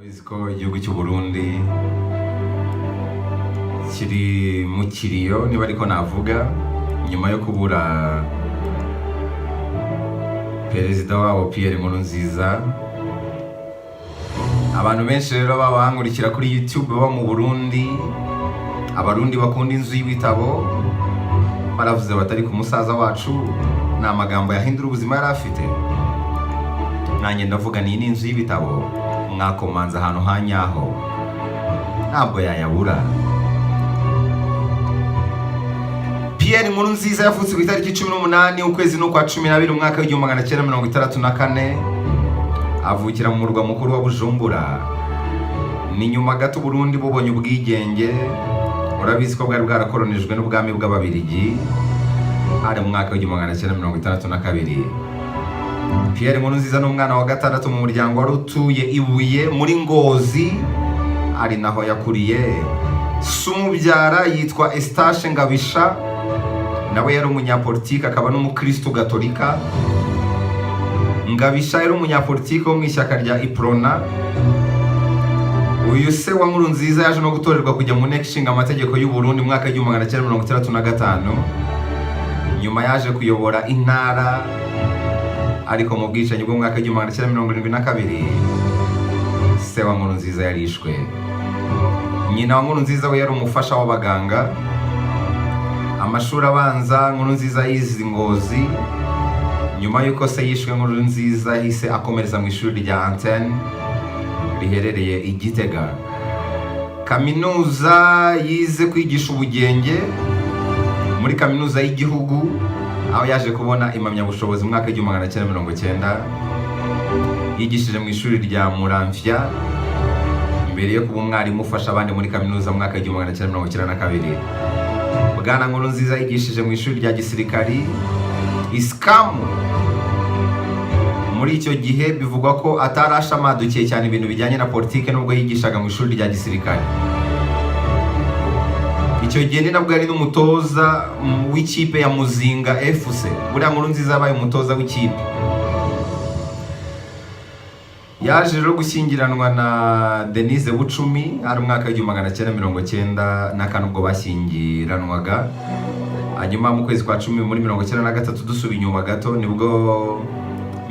Biziko igihugu cy'u Burundi kiri mu kiriyo niba ariko navuga nyuma yo kubura perezida wabo Pierre Nkurunziza. Abantu benshi rero babangurikira kuri YouTube baba mu Burundi, abarundi bakunda inzu y'ibitabo baravuze batari ku musaza wacu ni amagambo yahindura ubuzima yari afite. Nanjye ndavuga ni inzu y'ibitabo mwakomanza ahantu hanyaho ntabwo yayabura. Pierre Nkurunziza yavutse ku itariki 18 ukwezi n'ukwa 12 umwaka w'igihumbi 1964 avukira mu murwa mukuru wa Bujumbura. Ni nyuma gato Burundi bubonye ubwigenge, urabizi ko bwari bwarakoronijwe n'ubwami bw'Ababiligi ari mu mwaka w'igihumbi 1962. Pierre Nkurunziza ni umwana wa gatandatu mu muryango wari utuye Ibuye muri Ngozi, ari naho yakuriye. Sumubyara yitwa Eustache Ngabisha, nawe yari umunyapolitiki akaba n'umukristo gatolika. Ngabisha yari umunyapolitiki wo mu ishyaka rya Iprona. Uyu se wa Nkurunziza yaje no gutorerwa kujya mu nteko ishinga amategeko y'u Burundi mu mwaka w'igihumbi 1965. Nyuma yaje kuyobora intara, ariko mu bwicanyi bwo mu mwaka w'igihumbi 1972 se wa Nkurunziza yarishwe. Nyina wa Nkurunziza we yari umufasha w'abaganga. Amashuri abanza Nkurunziza yize Ngozi. Nyuma y'uko se yishwe, Nkurunziza yahise akomereza mu ishuri rya Antenne riherereye i Gitega. Kaminuza yize kwigisha ubugenge muri kaminuza y'igihugu, aho yaje kubona impamyabushobozi mu mwaka w'igihumbi 1990. Yigishije mu ishuri rya Muramvya mbere yo kuba umwarimu ufasha abandi muri kaminuza mu mwaka w'igihumbi 1992. Bwana Nkurunziza yigishije mu ishuri rya gisirikari Iskamu. Muri icyo gihe bivugwa ko atarashamadukiye cyane ibintu bijyanye na politike nubwo yigishaga mu ishuri rya gisirikari. Icyo gihe ni nabwo yari n'umutoza w'ikipe ya Muzinga FC. Buriya Nkurunziza yabaye umutoza w'ikipe. Yaje rero gushyingiranwa na Denise Bucumi ari umwaka w'igihumbi 1990 ubwo bashyingiranwaga. Hanyuma mu kwezi kwa 10 muri 1993 dusubiye inyuma gato nibwo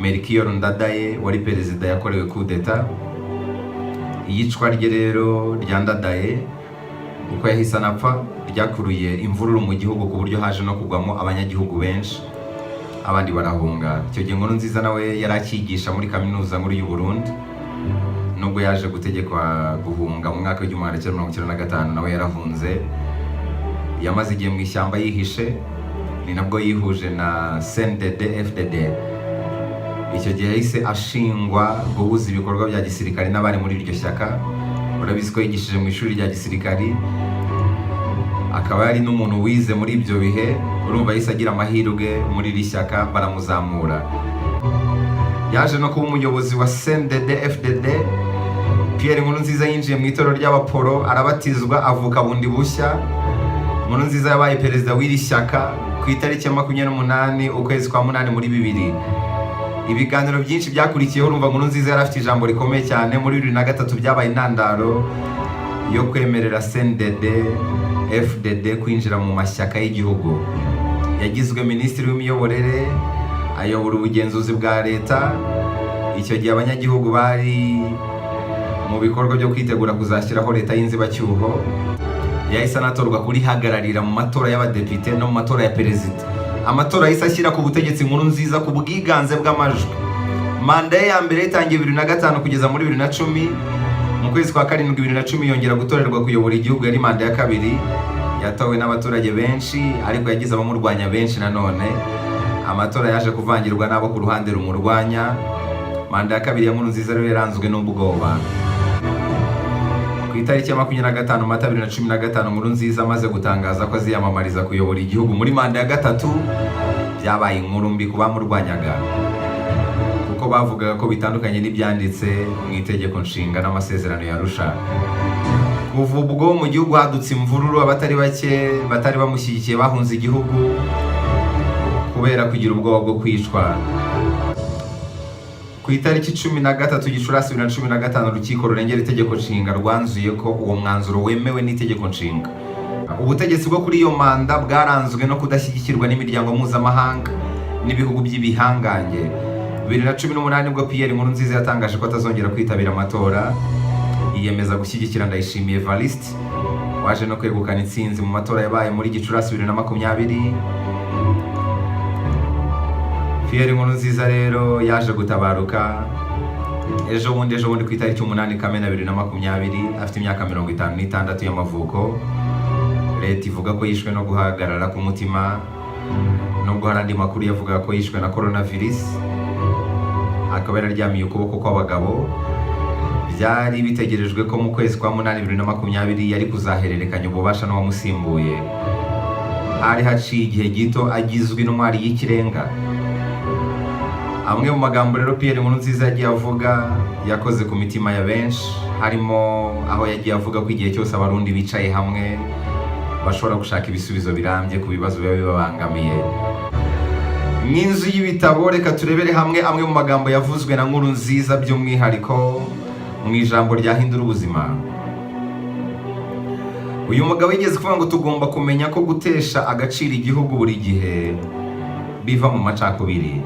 Melchior Ndadaye wari perezida yakorewe coup d'etat. Iyicwa rye rero rya Ndadaye uko yahise anapfa ryakuruye imvururu mu gihugu ku buryo haje no kugwamo abanyagihugu benshi, abandi barahunga. Icyo gihe Nkurunziza nawe yari akigisha muri kaminuza nkuru y'u Burundi, nubwo yaje gutegekwa guhunga mu mwaka w'igihumbi 1995 nawe yarahunze. Yamaze igihe mu ishyamba yihishe, ni nabwo yihuje na CNDD FDD. Icyo gihe yahise ashingwa guhuza ibikorwa bya gisirikare n'abari muri iryo shyaka. Urabizi ko yigishije mu ishuri rya gisirikari, akaba yari n'umuntu wize muri ibyo bihe. Urumva yahise agira amahirwe muri iri shyaka baramuzamura. Yaje no kuba umuyobozi wa CNDD FDD. Pierre Nkurunziza yinjiye mu itorero ry'abaporo, arabatizwa, avuka bundi bushya. Nkurunziza yabaye perezida w'iri shyaka ku itariki ya 28 ukwezi kwa 8 muri 2000. Ibiganiro byinshi byakurikiyeho. Urumva Nkurunziza yari afite ijambo rikomeye cyane. Muri 2003 byabaye intandaro yo kwemerera CNDD FDD kwinjira mu mashyaka y'igihugu. Yagizwe minisitiri w'imiyoborere, ayobora ubugenzuzi bwa leta. Icyo gihe abanyagihugu bari mu bikorwa byo kwitegura kuzashyiraho leta y'inzibacyuho. Yahise anatorwa kurihagararira mu matora y'abadepite no mu matora ya perezida. Amatora yahise ashyira ku butegetsi Nkurunziza ku bwiganze bw'amajwi. Manda ye ya mbere yatangiye 2005 kugeza muri 2010. Mu kwezi kwa 7 2010 yongera gutorerwa kuyobora igihugu, yari manda ya kabiri. Yatowe n'abaturage benshi ariko yagize abamurwanya benshi nanone. Amatora yaje kuvangirwa n'abo ku ruhande rumurwanya. Manda ya kabiri ya Nkurunziza rero yaranzwe n'ubwoba. Ku itariki ya 25 Mata 2015 Nkurunziza amaze gutangaza ko aziyamamariza kuyobora igihugu muri manda ya gatatu, byabaye inkuru mbi ku bamurwanyaga kuko bavugaga ko bitandukanye n'ibyanditse mu itegeko nshinga n'amasezerano ya Arusha. Kuva ubwo mu gihugu hadutse imvururu, abatari bake batari bamushyigikiye bahunze igihugu kubera kugira ubwoba bwo kwicwa. Ku ku itariki 13 Gicurasi 2015 urukiko rurengera itegeko nshinga rwanzuye ko uwo mwanzuro wemewe n'itegeko nshinga. Ubutegetsi bwo kuri iyo manda bwaranzwe no kudashyigikirwa n'imiryango mpuzamahanga n'ibihugu by'ibihangange. 2018 ubwo Pierre Nkurunziza yatangaje ko atazongera kwitabira amatora, yiyemeza gushyigikira Ndayishimiye Evariste waje no kwegukana intsinzi mu matora yabaye muri Gicurasi 2020. Pierre Nkurunziza rero yaje gutabaruka ejo bundi ku itariki 8 Kamena 2020 afite imyaka 56 y'amavuko. Leta ivuga ko yishwe no guhagarara ku mutima, nubwo hari andi makuru yavuga ko yishwe na coronavirus. Akaba yararyamiye ukuboko kw'abagabo. Byari bitegerejwe ko mu kwezi kwa 8 2020 yari kuzahererekanya ububasha n'uwamusimbuye. Hari haciye igihe gito agizwe intwari y'ikirenga. Amwe mu magambo rero Pierre Nkurunziza yagiye avuga yakoze ku mitima ya benshi, harimo aho yagiye avuga ko igihe cyose abarundi bicaye hamwe bashobora gushaka ibisubizo birambye ku bibazo biba bibabangamiye. Nk'inzu y'ibitabo, reka turebere hamwe amwe mu magambo yavuzwe na Nkurunziza by'umwihariko mu ijambo ryahindura ubuzima. Uyu mugabo yigeze kuvuga ngo tugomba kumenya ko gutesha agaciro igihugu buri gihe biva mu macakubiri,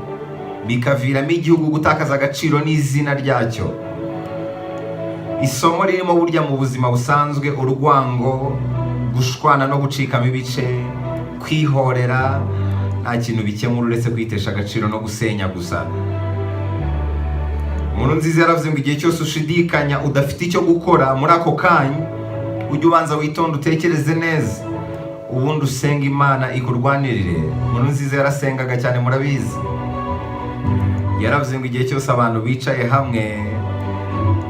bikaviramo igihugu gutakaza agaciro n'izina ryacyo. Isomo ririmo burya mu buzima busanzwe urwango, gushwana no gucikamo ibice, kwihorera, nta kintu bikemura uretse kwitesha agaciro no gusenya gusa. Nkurunziza yaravuze ngo igihe cyose ushidikanya udafite icyo gukora muri ako kanya, ujye ubanza witonde utekereze neza, ubundi usenga Imana ikurwanirire. Nkurunziza yarasengaga cyane murabizi. Yaravuze ngo igihe cyose abantu bicaye hamwe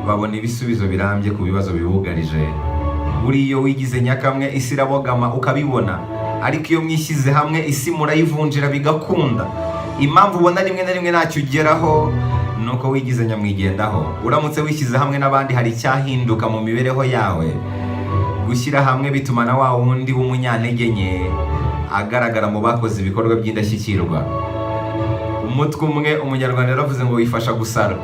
babona ibisubizo birambye ku bibazo bibugarije. Buri iyo wigize nyakamwe isi irabogama ukabibona, ariko iyo mwishyize hamwe isi murayivunjira bigakunda. Impamvu ubona rimwe na rimwe ntacyo ugeraho nuko wigize nyamwigendaho. Uramutse wishyize hamwe n'abandi hari icyahinduka mu mibereho yawe. Gushyira hamwe bituma na wa wundi w'umunyantege nke agaragara mu bakoze ibikorwa by'indashyikirwa. Umutwe umwe umunyarwanda yaravuze ngo wifasha gusara.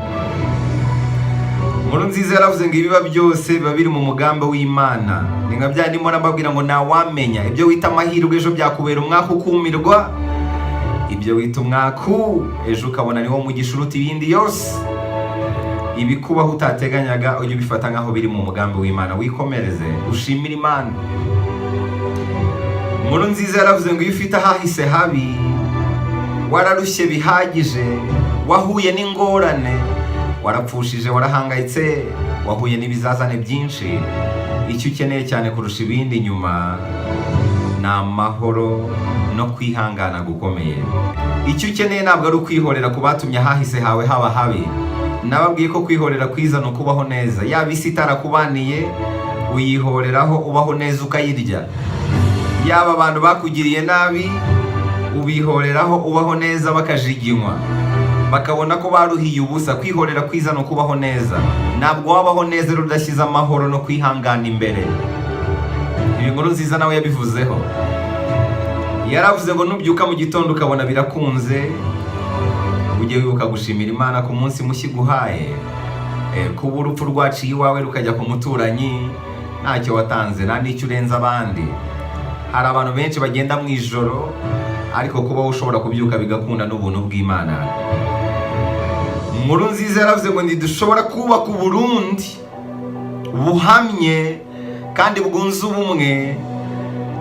Nkurunziza yaravuze ngo ibiba byose biba biri mu mugambi w'Imana. Ni nka bya ndimo nababwira ngo ntawamenya ibyo wita amahirwe ejo byakubera umwaka ukumirwa, ibyo wita umwaku ejo ukabona niwo mugisha uruta ibindi yose. Ibikubaho utateganyaga ujye ubifata nkaho biri mu mugambi w'Imana, wikomereze ushimire Imana. Nkurunziza yaravuze ngo iyo ufite ahahise habi, wararushye bihagije, wahuye n'ingorane, warapfushije, warahangayitse, wahuye n'ibizazane byinshi, icyo ukeneye cyane kurusha ibindi nyuma ni amahoro no kwihangana gukomeye. Icyo ukeneye ntabwo ari ukwihorera ku batumye ahahise hawe haba habi. Nababwiye ko kwihorera kwiza ni ukubaho neza. Yaba isi itarakubaniye uyihoreraho ubaho neza ukayirya, yaba abantu bakugiriye nabi ubihoreraho ubaho neza bakajiginywa, bakabona ko baruhiye ubusa. Kwihorera kwiza no kubaho neza. Ntabwo wabaho neza rudashyize amahoro no kwihangana imbere. Ibi Nkurunziza nawe yabivuzeho. Yaravuze ngo nubyuka mu gitondo ukabona birakunze, ujye wibuka gushimira Imana ku munsi mushya iguhaye. Kuba urupfu rwaciye iwawe rukajya ku muturanyi ntacyo watanze, nta n'icyo urenza abandi. Hari abantu benshi bagenda mu ijoro, ariko kuba ushobora kubyuka bigakunda n'ubuntu bw'Imana. Nkurunziza yaravuze ngo ntidushobora kubaka Uburundi buhamye kandi bwunze ubumwe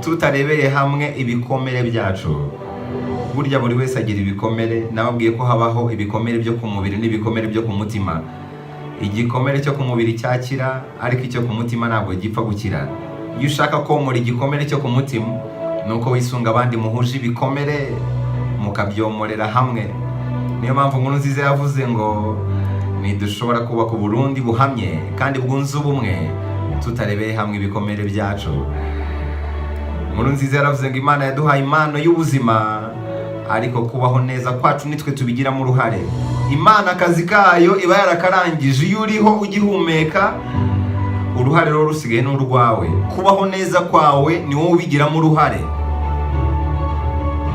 tutarebeye hamwe ibikomere byacu. Burya buri wese agira ibikomere. Nababwiye ko habaho ibikomere byo ku mubiri n'ibikomere byo ku mutima. Igikomere cyo ku mubiri cyakira, ariko icyo ku mutima ntabwo gipfa gukira. Iyo ushaka komora igikomere cyo ku mutima, nuko wisunga abandi muhuje ibikomere mukabyomorera hamwe. Niyo mpamvu Nkurunziza yavuze ngo ntidushobora kubaka Uburundi buhamye kandi bwunze ubumwe tutarebeye hamwe ibikomere byacu. Nkurunziza yaravuze ngo Imana yaduhaye impano y'ubuzima, ariko kubaho neza kwacu nitwe tubigiramo uruhare. Imana akazi kayo iba yarakarangije. Iyo uriho ugihumeka, uruhare rero rusigaye n'urwawe. Kubaho neza kwawe ni wowe ubigiramo uruhare.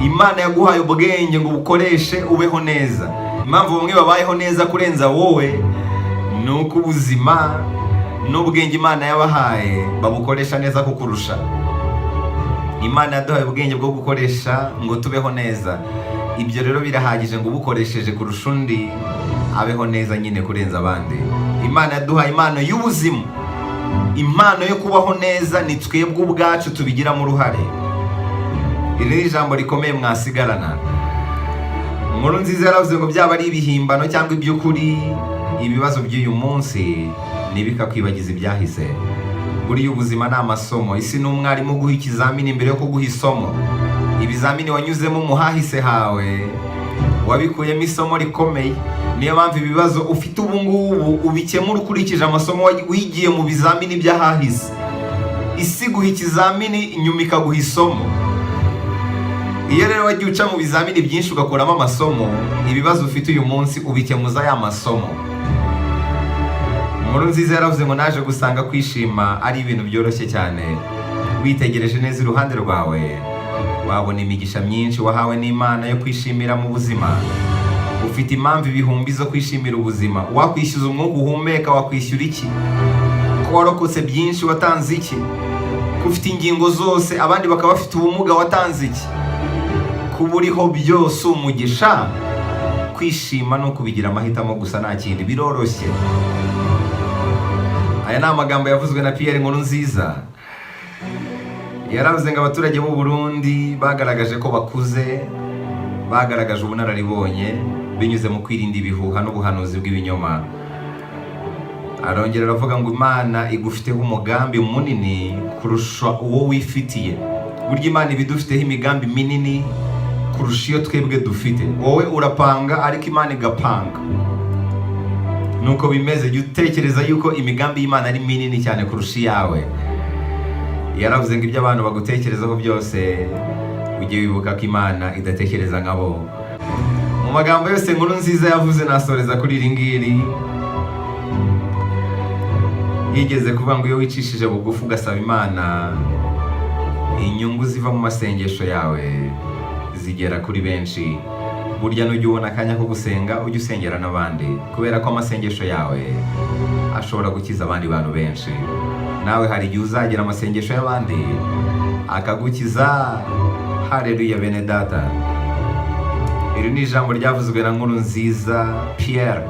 Imana yaguhaye ubwenge ngo ubukoreshe ubeho neza. impamvu bamwe babayeho neza kurenza wowe ni uko ubuzima n'ubwenge Imana yabahaye babukoresha neza kukurusha. Imana yaduhaye ubwenge bwo gukoresha ngo tubeho neza. Ibyo rero birahagije ngo ubukoresheje kurusha undi abeho neza nyine kurenza abandi. Imana yaduhaye impano y'ubuzima, impano yo kubaho neza ni twebwe ubwacu tubigiramo uruhare. Iri ni ijambo rikomeye mwasigarana. Inkuru nziza yaravuze ngo byaba ari ibihimbano cyangwa iby'ukuri, ibibazo by'uyu munsi ntibikakwibagiza ibyahise. Buriya ubuzima ni amasomo. Isi ni umwarimu uguha ikizamini mbere yo kuguha isomo. Ibizamini wanyuzemo mu hahise hawe wabikuyemo isomo rikomeye. Niyo mpamvu ibibazo ufite ubu ngubu ubikemura ukurikije amasomo wigiye mu bizamini by'ahahise. Isi guha ikizamini nyuma ikaguha isomo. Iyo rero wagiye uca mu bizamini byinshi ugakuramo amasomo, ibibazo ufite uyu munsi ubikemuza ya masomo. Inkuru nziza yaravuze ngo naje gusanga kwishima ari ibintu byoroshye cyane. Witegereje neza iruhande rwawe wabona imigisha myinshi wahawe n'Imana yo kwishimira mu buzima. Ufite impamvu ibihumbi zo kwishimira ubuzima. Wakwishyuza umwuka uhumeka wakwishyura iki? Ko warokotse byinshi watanze iki? Ko ufite ingingo zose abandi bakaba bafite ubumuga watanze iki? Kuba uriho byose umugisha. Kwishima no kubigira amahitamo gusa nta kindi, biroroshye. Aya ni amagambo yavuzwe na Pierre Nkurunziza. Yaravuze ngo abaturage b'u Burundi bagaragaje ko bakuze, bagaragaje ubunararibonye binyuze mu kwirinda ibihuha n'ubuhanuzi bw'ibinyoma. Arongera aravuga ngo Imana igufiteho umugambi munini kurusha uwo wifitiye. Burya Imana ibidufiteho imigambi minini kurusha iyo twebwe dufite. Wowe urapanga ariko Imana igapanga. Nuko bimeze, jya utekereza yuko imigambi y'Imana ari minini cyane kurusha iyawe. Yaravuze ngo ibyo abantu bagutekerezaho byose ujye wibuka ko Imana idatekereza nkabo. Mu magambo yose Nkurunziza yavuze nasoreza kuri iri ngiri. Yigeze kuvuga ngo iyo wicishije bugufi ugasaba Imana, inyungu ziva mu masengesho yawe zigera kuri benshi. Burya nujya ubona akanya ko gusenga ujye usengera n'abandi, kubera ko amasengesho yawe ashobora gukiza abandi bantu benshi. Nawe hari igihe uzagira amasengesho y'abandi akagukiza. Haleluya bene data. Iri ni ijambo ryavuzwe na Nkurunziza Pierre,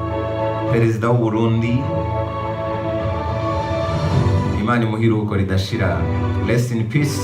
perezida w'u Burundi. Imana imuhe iruhuko ridashira. Rest in peace.